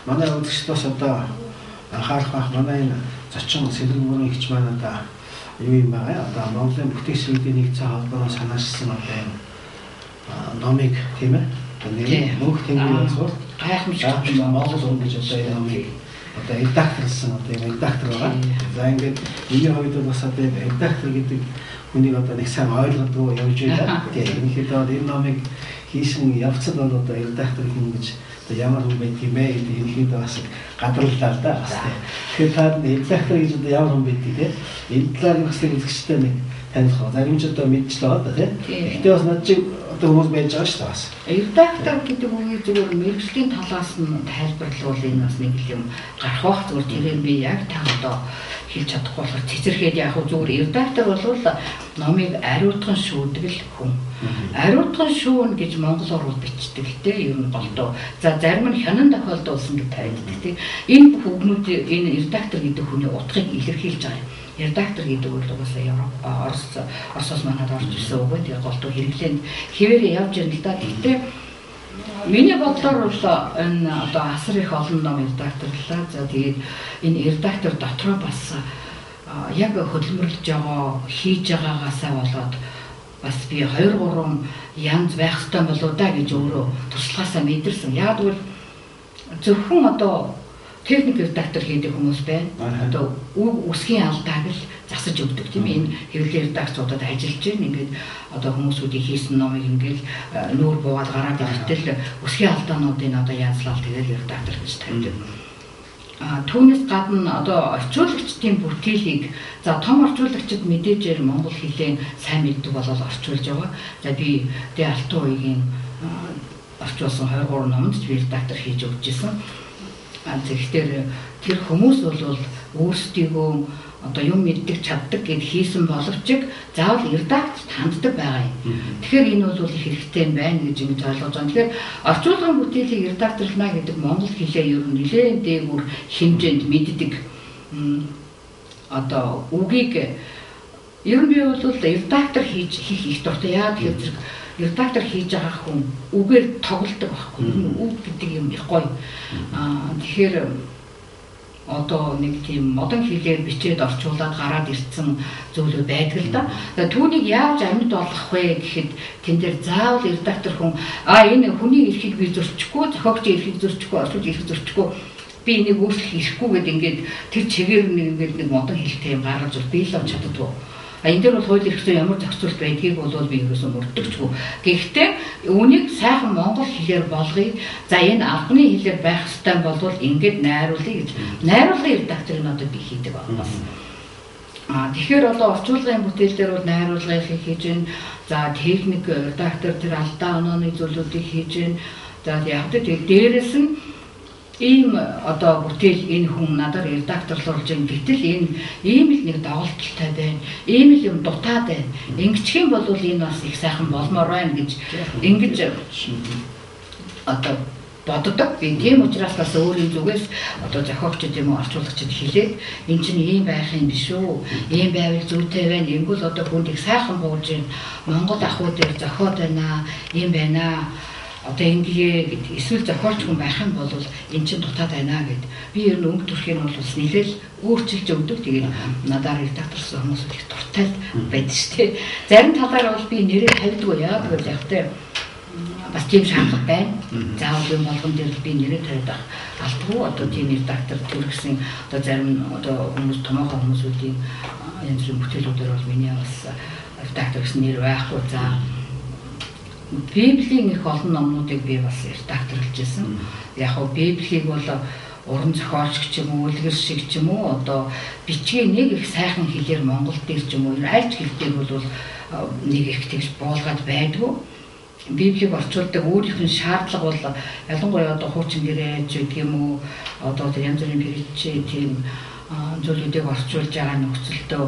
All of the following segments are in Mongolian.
Манай үзэгчд бас одоо анхаарах бах манай энэ зочин сэлгэн ихч маань одоо юу юм байгаа. Одоо Монголын бүтээгдэхүүний нэгдсэн холбооноос санаачилсан одоо энэ номыг тийм ээ. Тэгээд мөнх тэнгэрийн суурь гайхамшигт Монгол хүн гэж одоо энэ номыг одоо редакторлсан одоо энэ редактор байгаа. За ингээд миний хувьд бас одоо редактор гэдэг хүнийг одоо нэг сайн ойлгодгоо явж байгаа. Тэгээд ерөнхийдөө энэ номыг хийсэн явцад бол одоо редактор хүн гэж ямар хүн байдаг юм бэ гэдэг ерөнхийдөө бас гадраллаа л да. Тэгэхээр та редактор гэж одоо ямар хүн байдаг те. Энэ талаар бас үзэгчтэй нэг таних. Зарим ч одоо мэдж байгаа да те. Гэхдээ бас над шиг одоо хүмүүс байж байгаа шүү дээ бас. Редактор гэдэг үгийг зүгээр мэргэжлийн талаас нь тайлбарлавал энэ бас нэг юм гарах бах зүгээр тэрээр би яг та одоо хэлж чадахгүй болохоор цэцэрхэд яг зүгээр редактор бол номыг ариутган шүүдэг хүн. Ариутган шүүн гэж монголоор бол бичдэг те ер нь голдоо. За зарим нь хянан тохиолдуулсан гэж тавьдаг те. Энэ бүх үгнүүд энэ редактор гэдэг хүний утгыг илэрхийлж байгаа юм. Редактор гэдэг бол угаасаа Европ, Оросоос манад орж ирсэн үг. Тэгээ голдоо хэрэглээнд хэвээрээ явж ирнэ л да. Гэхдээ миний бодлоор бол энэ одоо асар их олон ном редакторлаа. За тэгээд энэ редактор дотроо бас яг хөдөлмөрлөж байгаа, хийж байгаагаасаа болоод бас би 2-3 янз байх ёстой болоо да гэж өөрөө туршлагаасаа мэдэрсэн. Яг бол зөвхөн одоо техник редактор хийдэг хүмүүс байна. Одоо үсгийн алдааг л засаж өгдөг тийм энэ хэвлэл редакторуудад ажиллаж байна. Ингээд одоо хүмүүсүүдийн хийсэн номыг ингээд нүүр буугаад гараад ирэтэл үсгийн алдаануудыг одоо янзлал тэгээд редактор гэж тавьдаг. Түүнээс гадна одоо орчуулагчдын бүтээлийг за том орчуулагчид мэдээж монгол хэлээр сайн мэддэг болол орчуулж байгаа. За би тэ алтан үеийн орчуулсан 23 номд би редактор хийж өгч ирсэн. Тэгэхээр тэр хүмүүс бол өөрсдийгөө одоо юм мэддэг чаддаг гэд хийсэн боловч заавал редакторт ханддаг байгаа юм. Тэгэхээр энэ бол их хэрэгтэй юм байна гэж ингэж ойлгож байгаа. Тэгэхээр орчуулгын бүтээлийг редакторлна гэдэг монгол хэлээр ер нь нэлээд дээгүүр хэмжээнд мэддэг одоо үгийг ер нь би бол редактор хийх их дуртай. Яа тэгэхээр редактор хийж байгаа хүн үгээр тоглолдог байхгүй. Үг гэдэг юм их гоё. Тэгэхээр одоо нэг тийм модон хэлээр бичээд орчуулад гараад ирсэн зүйлүүд байдаг л да. Түүнийг яаж амьд болгох вэ гэхэд тэн дээр заавал редактор хүн энэ хүний эрхийг би зөрчихгүй, зохиогчийн эрхийг зөрчихгүй, орчуулж эрхийг зөрчихгүй би энийг өөрчлөх эрхгүй гэдэг ингээд тэр чигээр нэг модон хэлтэй юм гаргаж би л чаддгүй. Энэ дээр бол хууль эрх зүйн ямар зохицуулт байдгийг бол би ерөөсөө мөрдөгчгүй. Гэхдээ үүнийг сайхан монгол хэлээр болгоё. За энэ албаны хэлээр байх ёстой болвол ингэж найруулъя гэж. Найруулгын редакторыг одоо би хийдэг байна. Тэгэхээр одоо орчуулгын бүтээл дээр бол найруулгыг хийж байна. За техник редактор тэр алдаа онооны зүйлүүдийг хийж байна. За яг тэр дээрээс нь ийм одоо бүтээл энэ хүн надаар редакторлуулж байгаа гэтэл энэ ийм л нэг доголдолтой байна. Ийм л юм дутаад байна. Ингэчих юм бол энэ бас их сайхан болмоор байна гэж ингэж одоо боддог. Би тийм учраас бас өөрийн зүгээс одоо зохиогчд юм уу орчуулагчд хэлээд эн чинь ийм байх юм биш үү? Ийм байвал зүйтэй байна. Ингэвэл одоо хүнд их сайхан бууж байна. Монгол ахуй дээр зохиод байна. Ийм байна. Одоо ингээ гэд эсвэл зохиолч хүн байх юм бол эн чинь дутаад байна гэд би ер нь өнгө төрхийн бол нэлээл өөрчилж өгдөг. Тэгээд надаар редакторсон хүмүүс их дуртай байдаг шүү дээ. Зарим талаар бол би нэрээ тавьдгүй яа гэвэл явтай бас тийм шаардлага байна. Заавал юм болгон дээр би нэрээ тавьдаг алдгүй. Одоо тийм редактор төрөсөн одоо зарим одоо хүмүүс томоохон хүмүүсүүдийн янз бүрийн бүтээлүүдээр бол миний бас редактор гэсэн нэр байхгүй. За Библийн их олон номнуудыг би бас редакторлж ирсэн. Яг нь Библийг бол уран зохиолч ч юм уу, үлгэр шиг ч юм уу одоо бичгийн нэг их сайхан хэлээр Монгол дээр ч юм уу аль ч хэлээр бол нэг их тэгж буулгаад байдгүй. Библийг орчуулдаг өөрийнх нь шаардлага бол ялангуяа одоо хуучин гэрээч гэдэг юм уу одоо тэр янз бүрийн притч тийм зүйлүүдийг орчуулж байгаа нөхцөлдөө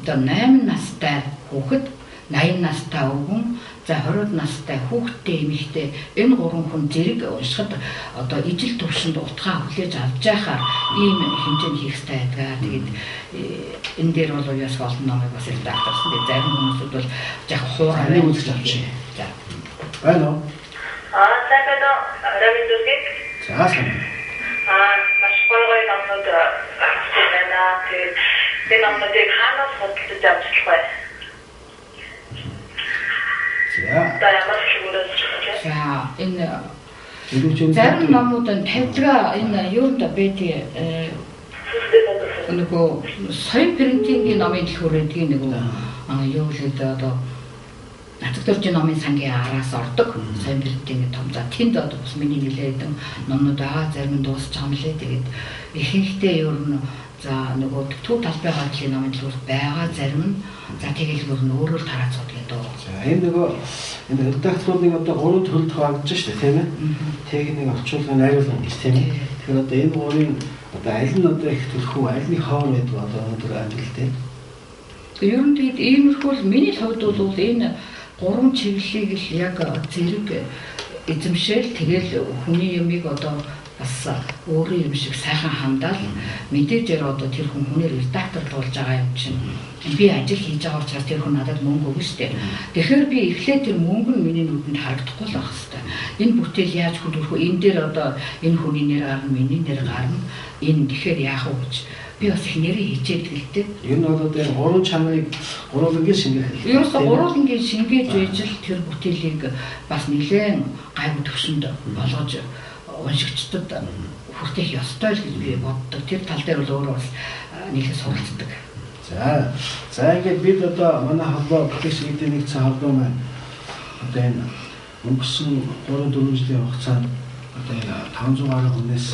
одоо 8 настай хүүхэд 80 настай өвгөн, за 20 настай хүүхдтэй эмэгтэй энэ 3 хүн зэрэг уншихад одоо ижил төвшөнд утгаа хүлээж авч байхаар ийм хэмжээнд хийх хэрэгтэй байдаг. Тэгээд энэ дээр бол яс олон номыг бас редакторсон. Тэгээд зарим хүмүүсүүд бол яг хуурай үзэж авч байна. Байна уу? За гэдэг Раминдүргийг За сайн. маш гоё номнууд байна. Тэгээд энэ номнуудыг хаанаас судалж авчлах вэ? За энэ зарим номууд нь тавьдгаа энэ юунд бэти нөгөө соёл принтингийн номын дэлгүүр эдгийн нөгөө юу л одоо Атгдоржийн номын сангийн араас ордог соёл принтингийн том за тэнд одоо бас миний нэлээдэн номнууд байгаа зарим нь дуусч байгаа мөлий тэгээд ихэнхдээ ер нь за нөгөө төв талбай гаргалын номын дэлгүүр байгаа зарим нь за тэгээд өөр нь өөрөөр тараацдаг гэдэг. За энэ нөгөө энэ редакторуудын одоо 3 төрөлд хуваагдаж шүү дээ тийм ээ. Техник орчуулгын найруулга гэж тийм ээ. Тэгэхээр одоо энэ гурийн одоо аль нь одоо их төлхөө аль нь хоор байдаг одоо өнөөдөр амжилттай. Ер нь тэгээд иймэрхүү л миний хувьд бол энэ гурван чиглэлийг л яг зэрэг эзэмшээл тэгэл хүний юмыг одоо бас өөрийн юм шиг сайхан хандаал мэдээжээр одоо тэр хүнээр редактор болж байгаа юм чинь би ажил хийж байгаа учраас тэр хүн надад мөнгө өгнө шүү дээ. Тэгэхээр би эхлээд тэр мөнгө нь миний нүдэнд харагдахгүй л байх хэвээр. Энэ бүтээл яаж хөдөлгөх вэ? Энэ дээр одоо энэ хүний нэр гарна, миний нэр гарна. Энэ тэгэхээр яах вэ гэж би бас их нэрээ хийчээд гэлтэй. Энэ бол одоо гурван чанарыг гурвангийн шингээх. Ерөөсө гурвангийн шингээж байж л тэр бүтээлийг бас нэлээд гайгүй төвшөнд болгож уншигчдад хүртэх ёстой л гэж би боддог. Тэр тал дээр бол өөрөө бас нэлээд суралцдаг. За ингээд бид одоо манай холбоо бүтээгч нэгдсэн холбоо маань одоо энэ өнгөрсөн 3-4 жилийн хугацаанд одоо энэ 500 гаруй хүнээс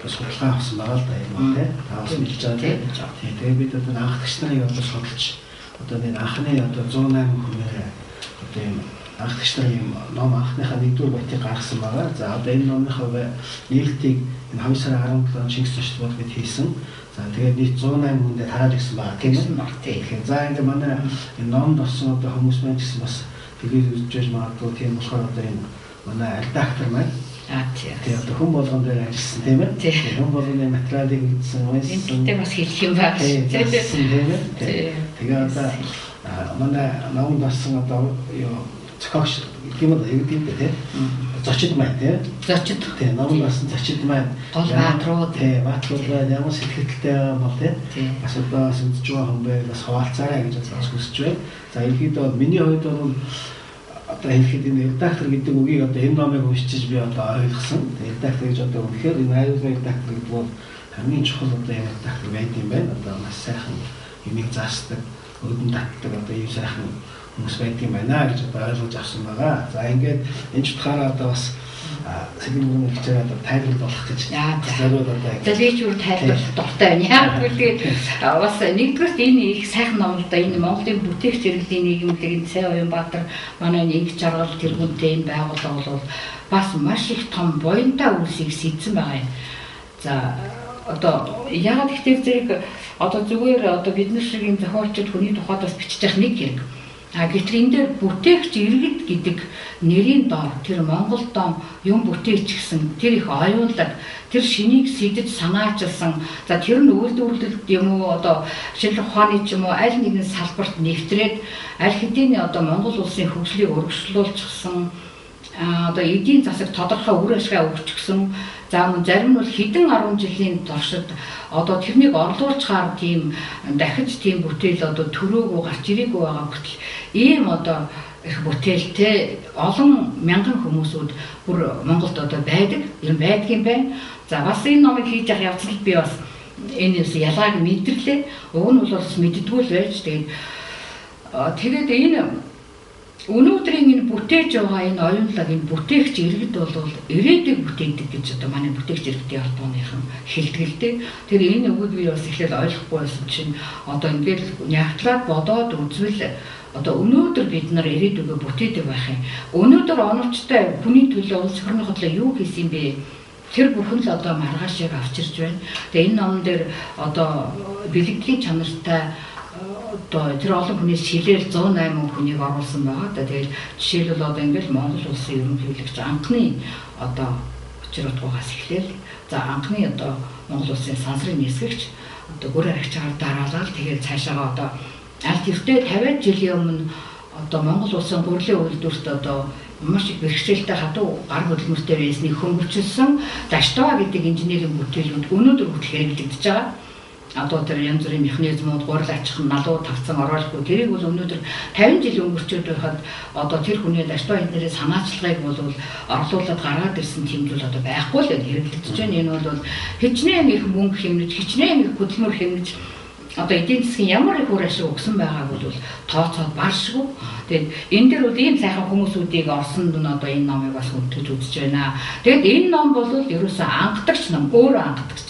судалгаа авсан байгаа л да юм тий. Тавс мэдж байгаа тий. Тэгээд бид одоо анхдагч нарыг одоо судалж одоо энэ анхны одоо 108 хүнээр одоо энэ анхдагч нарын ном анхныхаа 1-р бойтыг гаргасан байгаа. За одоо энэ номынхаа нээлтийг энэ 2 сарын 17-нд Чингис Зочдод бид хийсэн. За тэгээд нийт 108 хүндээ тарааж ирсэн байгаа тийм үү? Тэгэхээр за ингээд манай энэ номд орсон одоо хүмүүс маань гэсэн бас тэгээд үзэж магадгүй тийм болохоор одоо энэ манай редактор маань тэгээд одоо хүн болгон дээр ажилласан тийм ээ? Хүн болгоны материалыг үзсэн, уншсан. Энд бас хэлэх юм байна. Тийм ээ? Тэгээд одоо манай номд орсон одоо юу зохиогч тийм үү тийм зочид маань тийм зочид тийм номон басан зочид маань гол баатрууд тийм баатрууд ямар сэтгэлтэй бол тийм бас одоо сүнжиж байгаа хүн бай бас хаваалцаарай гэж бас хүсэж байна. За ерөнхийдөө миний хувьд бол одоо хэлэхэд энэ редактор гэдэг үгийг одоо энэ номыг уншиж би одоо ойлгосон. Редактор гэж одоо үнэхээр энэ аюулгүй редактор гэдэг бол хамгийн чухал одоо юм редактор байд юм байна. Одоо маш сайхан юмыг заасдаг, өдөн татдаг одоо ийм сайхан хүмүүс байдаг юм байна гэж одоо ойлгож авсан байгаа. За ингээд энэ ч утгаараа одоо бас сэдвүүн хичээл одоо тайлбар болох гэж зориуд одоо за би ч өөр тайлбарлах дуртай байна. Яг үгүй бас нэгдүгээрт энэ их сайхан ном л да энэ Монголын бүтээгч зэрэглэлийн нийгэмлэг энэ Цай Уянбаатар манай нэг жаргал тэргүүнтэй энэ байгууллага бол бас маш их том буянтай үйлсийг сэтсэн байгаа юм. За одоо яг гэхдээ зэрэг одоо зүгээр одоо бид нар шиг юм зохиолчд хүний тухайд бас бичиж явах нэг хэрэг. Гэтэл энэ дээр бүтээгч иргэд гэдэг нэрийн доор тэр Монголд юм бүтээгч гэсэн тэр их оюунлаг тэр шинийг сэдэж санаачилсан за тэр нь үйлдвэрлэлд юм уу одоо шинжлэх ухааны ч юм уу аль нэгэн салбарт нэвтрээд аль хэдийн одоо Монгол улсын хөгжлийг урагшлуулчихсан одоо эдийн засаг тодорхой үр ашгаа өгчихсөн за зарим нь бол хэдэн 10 жилийн туршид одоо тэрнийг орлуулчихаар тийм дахиж тийм бүтээл одоо төрөөгүй гарч ирээгүй байгаа бүтэл ийм одоо их бүтээлтэй олон мянган хүмүүсүүд бүр Монголд одоо байдаг юм байдгийн байна. За бас энэ номыг хийж явах явцад би бас энэ ялгааг мэдэрлээ. Уг нь бол бас мэддэггүй л байж тэгээд энэ өнөөдрийн энэ бүтээж байгаа энэ оюунлаг энэ бүтээгч иргэд бол ирээдүйг бүтээдэг гэж одоо манай бүтээгч иргэдийн холбооныхан хэлтгэлтэй. Тэр энэ үгийг би бас эхлээд ойлгохгүй байсан чинь одоо ингээд нягтлаад бодоод үзвэл одоо өнөөдөр бид нар ирээдүйгөө бүтээдэг байх юм. Өнөөдөр оновчтой хүний төлөө улс орны хөдлөө юу хийсэн бэ? Тэр бүхэн л одоо маргаашийг авчирч байна. Тэгээ энэ номон дээр одоо бэлэгдлийн чанартай одоо тэр олон хүнээс шилээл 108 хүнийг оруулсан байгаа. Тэгээд жишээлбэл одоо ингээд Монгол улсын ерөнхийлөгч анхны одоо учир утгаас эхлээл за анхны одоо Монгол улсын сансрын нисгэгч одоо гүр аригчаар дараалал тэгээд цаашаага одоо аль тэртээ 50 жилийн өмнө одоо Монгол улсын гурилын үйлдвэрт одоо маш их бэрхшээлтэй хадуу гар хөдөлмөртэй байсныг хөнгөвчлсөн Даштова гэдэг инженерийн бүтээлүүд өнөөдөр хүртэл хэрэглэгдэж байгаа. Одоо тэр янз бүрийн механизмууд, гурил ачхан, налуу тавцан оруулахгүй тэрийг бол өнөөдөр 50 жил өнгөрчөөд байхад одоо тэр хүний Даштова инженерийн санаачлагыг бол орлуулад гаргаад ирсэн тийм зүйл одоо байхгүй л хэрэглэгдэж байна. Энэ бол хичнээн их мөнгө хэмнэж, хичнээн их хөдөлмөр хэмнэж одоо эдийн засгийн ямар их үр ашиг өгсөн байгааг бол тооцоод баршгүй. Тэгээд энэ дээр бол ийм сайхан хүмүүсүүдийг орсонд нь одоо энэ номыг бас хүндэж үзэж байна. Тэгээд энэ ном бол ерөөсөө ангадагч ном, өөрөө ангадагч.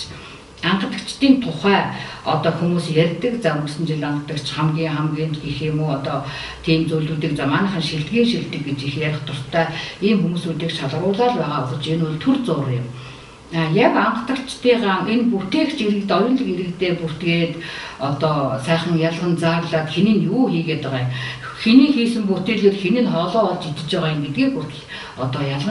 Ангадагчдын тухай одоо хүмүүс ярьдаг, за өнгөрсөн жил ангадагч хамгийн гэх юм уу одоо тийм зүйлүүдийг за манайхан шилдэг гэж их ярих дуртай ийм хүмүүсүүдийг шалгаруулаад байгаа гэж энэ бол төр зур юм. Яг ангадагчдыгаа энэ бүтээгч иргэд оюунлаг иргэдээ бүртгээд одоо сайхан ялган заарлаад хинийн юу хийгээд байгаа юм, хиний хийсэн бүтээлээр хиний хоолоо олж идэж байгаа юм гэдгийг хүртэл одоо ялган